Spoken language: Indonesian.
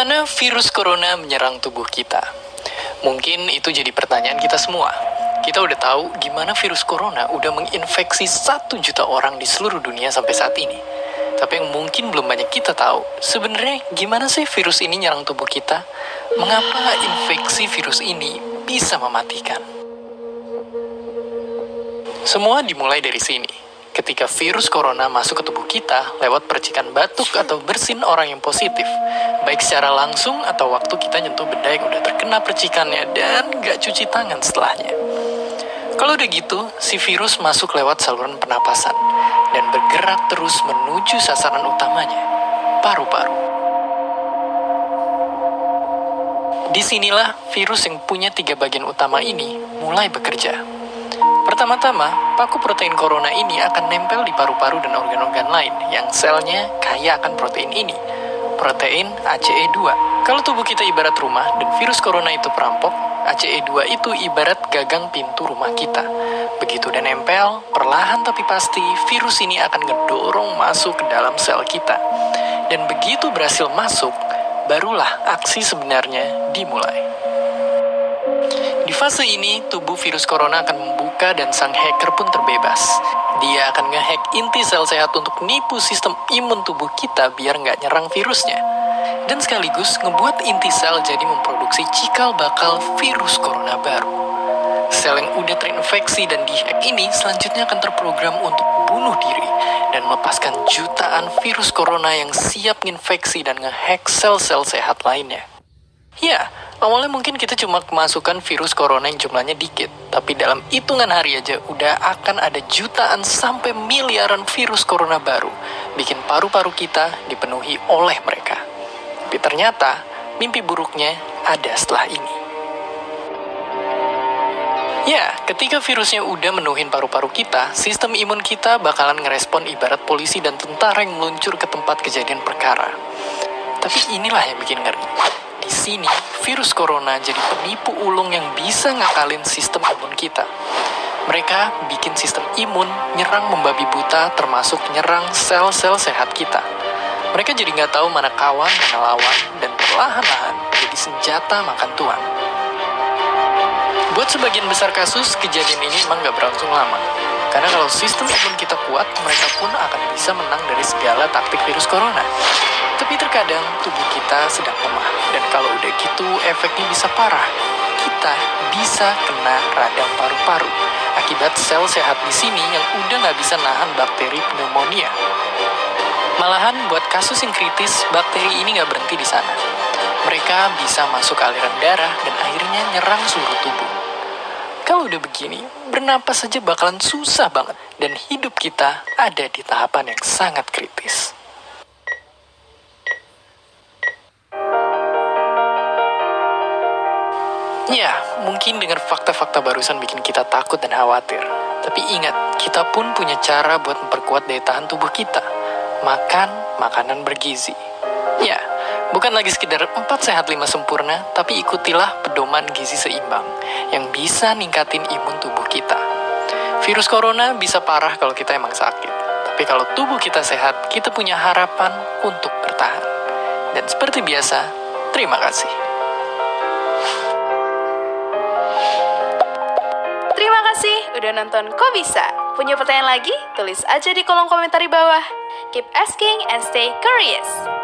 Bagaimana virus corona menyerang tubuh kita? Mungkin itu jadi pertanyaan kita semua. Kita udah tahu gimana virus corona udah menginfeksi 1 juta orang di seluruh dunia sampai saat ini. Tapi yang mungkin belum banyak kita tahu, sebenarnya gimana sih virus ini nyerang tubuh kita? Mengapa infeksi virus ini bisa mematikan? Semua dimulai dari sini. Ketika virus corona masuk ke tubuh kita lewat percikan batuk atau bersin orang yang positif, baik secara langsung atau waktu kita nyentuh benda yang udah terkena percikannya dan nggak cuci tangan setelahnya. Kalau udah gitu, si virus masuk lewat saluran pernapasan dan bergerak terus menuju sasaran utamanya, paru-paru. Disinilah virus yang punya 3 bagian utama ini mulai bekerja. Pertama-tama, paku protein corona ini akan nempel di paru-paru dan organ-organ lain yang selnya kaya akan protein ini, protein ACE2. Kalau tubuh kita ibarat rumah dan virus corona itu perampok, ACE2 itu ibarat gagang pintu rumah kita. Begitu udah nempel, perlahan tapi pasti virus ini akan ngedorong masuk ke dalam sel kita. Dan begitu berhasil masuk, barulah aksi sebenarnya dimulai. Di fase ini, tubuh virus corona akan membuka dan sang hacker pun terbebas. Dia akan ngehack inti sel sehat untuk nipu sistem imun tubuh kita biar nggak nyerang virusnya. Dan sekaligus ngebuat inti sel jadi memproduksi cikal bakal virus corona baru. Sel yang udah terinfeksi dan dihack ini selanjutnya akan terprogram untuk bunuh diri dan melepaskan jutaan virus corona yang siap nginfeksi dan ngehack sel-sel sehat lainnya. Ya, awalnya mungkin kita cuma kemasukan virus corona yang jumlahnya dikit, tapi dalam hitungan hari aja udah akan ada jutaan sampai miliaran virus corona baru, bikin paru-paru kita dipenuhi oleh mereka. Tapi ternyata, mimpi buruknya ada setelah ini. Ya, ketika virusnya udah menuhin paru-paru kita, sistem imun kita bakalan ngerespon ibarat polisi dan tentara yang meluncur ke tempat kejadian perkara. Tapi inilah yang bikin ngeri. Di sini, virus corona jadi penipu ulung yang bisa ngakalin sistem imun kita. Mereka bikin sistem imun nyerang membabi buta termasuk nyerang sel-sel sehat kita. Mereka jadi nggak tahu mana kawan, mana lawan, dan perlahan-lahan jadi senjata makan tuan. Buat sebagian besar kasus, kejadian ini emang nggak berlangsung lama. Karena kalau sistem imun kita kuat, mereka pun akan bisa menang dari segala taktik virus corona. Tapi terkadang tubuh kita sedang lemah, dan kalau udah gitu efeknya bisa parah. Kita bisa kena radang paru-paru akibat sel sehat di sini yang udah nggak bisa nahan bakteri pneumonia. Malahan buat kasus yang kritis, bakteri ini nggak berhenti di sana. Mereka bisa masuk aliran darah dan akhirnya nyerang seluruh tubuh. Kalau udah begini, bernapas saja bakalan susah banget, dan hidup kita ada di tahapan yang sangat kritis. Ya, mungkin dengan fakta-fakta barusan bikin kita takut dan khawatir. Tapi ingat, kita pun punya cara buat memperkuat daya tahan tubuh kita. Makan makanan bergizi. Ya, bukan lagi sekedar 4 sehat 5 sempurna, tapi ikutilah pedoman gizi seimbang yang bisa ningkatin imun tubuh kita. Virus corona bisa parah kalau kita emang sakit. Tapi kalau tubuh kita sehat, kita punya harapan untuk bertahan. Dan seperti biasa, terima kasih. Terima kasih udah nonton Kok Bisa. Punya pertanyaan lagi? Tulis aja di kolom komentar di bawah. Keep asking and stay curious.